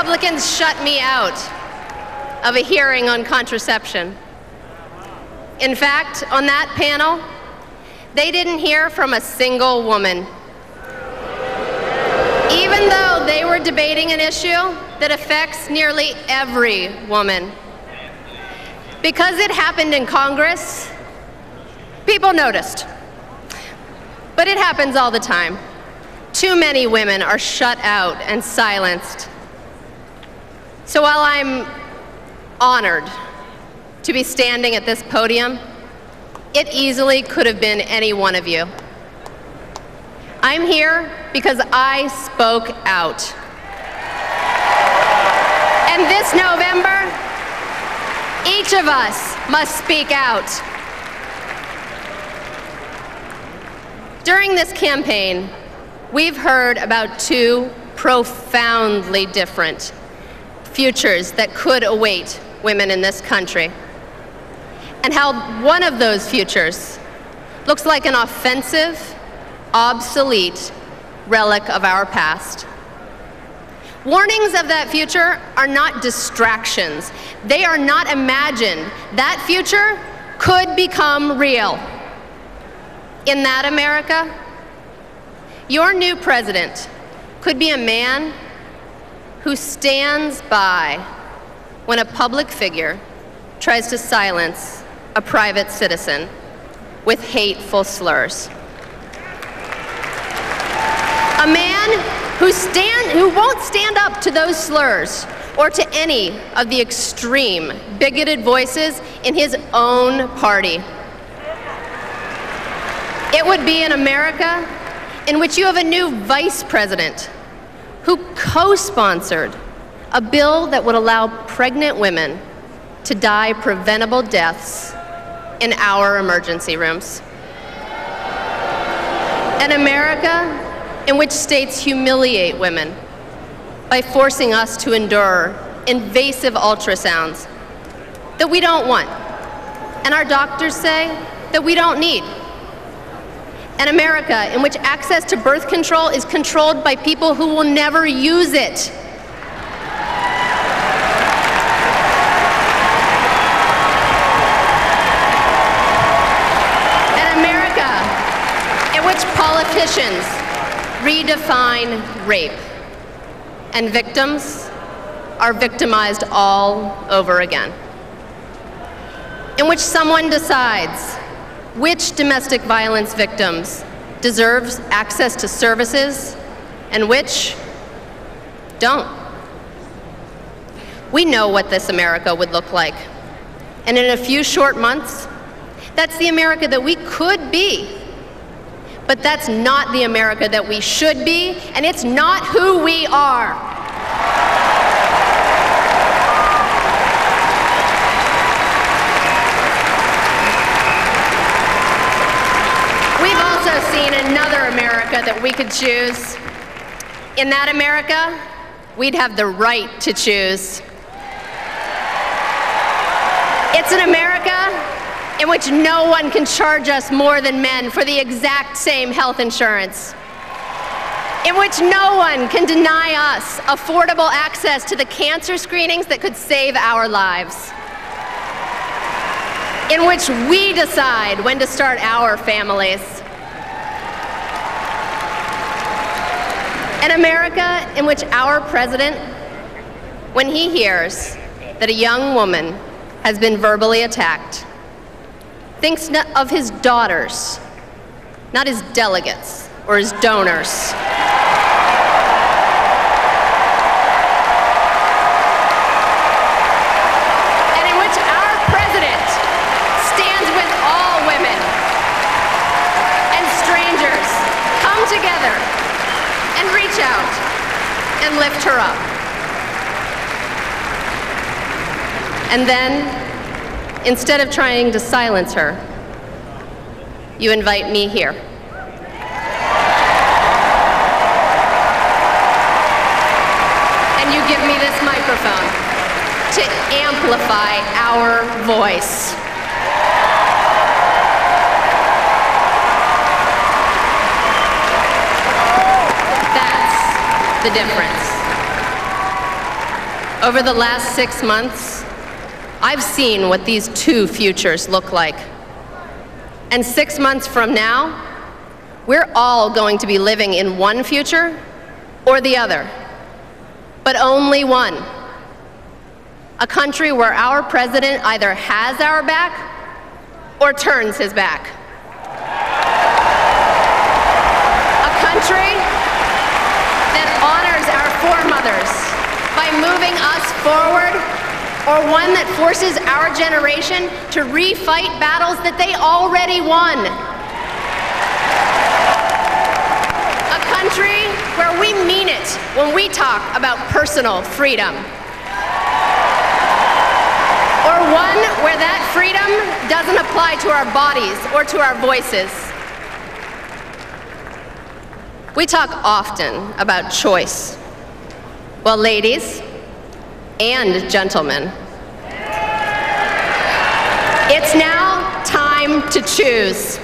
Republicans shut me out of a hearing on contraception. In fact, on that panel, they didn't hear from a single woman, even though they were debating an issue that affects nearly every woman. Because it happened in Congress, people noticed. But it happens all the time. Too many women are shut out and silenced. So while I'm honored to be standing at this podium, it easily could have been any one of you. I'm here because I spoke out. And this November, each of us must speak out. During this campaign, we've heard about two profoundly different futures that could await women in this country, and how one of those futures looks like an offensive, obsolete relic of our past. Warnings of that future are not distractions. They are not imagined. That future could become real. In that America, your new president could be a man who stands by when a public figure tries to silence a private citizen with hateful slurs. A man who won't stand up to those slurs or to any of the extreme, bigoted voices in his own party. It would be an America in which you have a new vice president who co-sponsored a bill that would allow pregnant women to die preventable deaths in our emergency rooms. An America in which states humiliate women by forcing us to endure invasive ultrasounds that we don't want, and our doctors say that we don't need. An America in which access to birth control is controlled by people who will never use it. An America in which politicians redefine rape, and victims are victimized all over again. In which someone decides which domestic violence victims deserves access to services and which don't. We know what this America would look like. And in a few short months, that's the America that we could be. But that's not the America that we should be, and it's not who we are. We've also seen another America that we could choose. In that America, we'd have the right to choose. It's an America in which no one can charge us more than men for the exact same health insurance. In which no one can deny us affordable access to the cancer screenings that could save our lives. In which we decide when to start our families. An America in which our president, when he hears that a young woman has been verbally attacked, thinks of his daughters, not his delegates or his donors. And in which our president stands with all women and strangers come together and reach out and lift her up. And then, instead of trying to silence her, you invite me here. And you give me this microphone to amplify our voice. That's the difference. Over the last 6 months, I've seen what these two futures look like. And 6 months from now, we're all going to be living in one future or the other, but only one. A country where our president either has our back or turns his back. A country that honors our foremothers by moving us forward, or one that forces our generation to refight battles that they already won. A country where we mean it when we talk about personal freedom. Or one where that freedom doesn't apply to our bodies or to our voices. We talk often about choice. Well, ladies and gentlemen, it's now time to choose.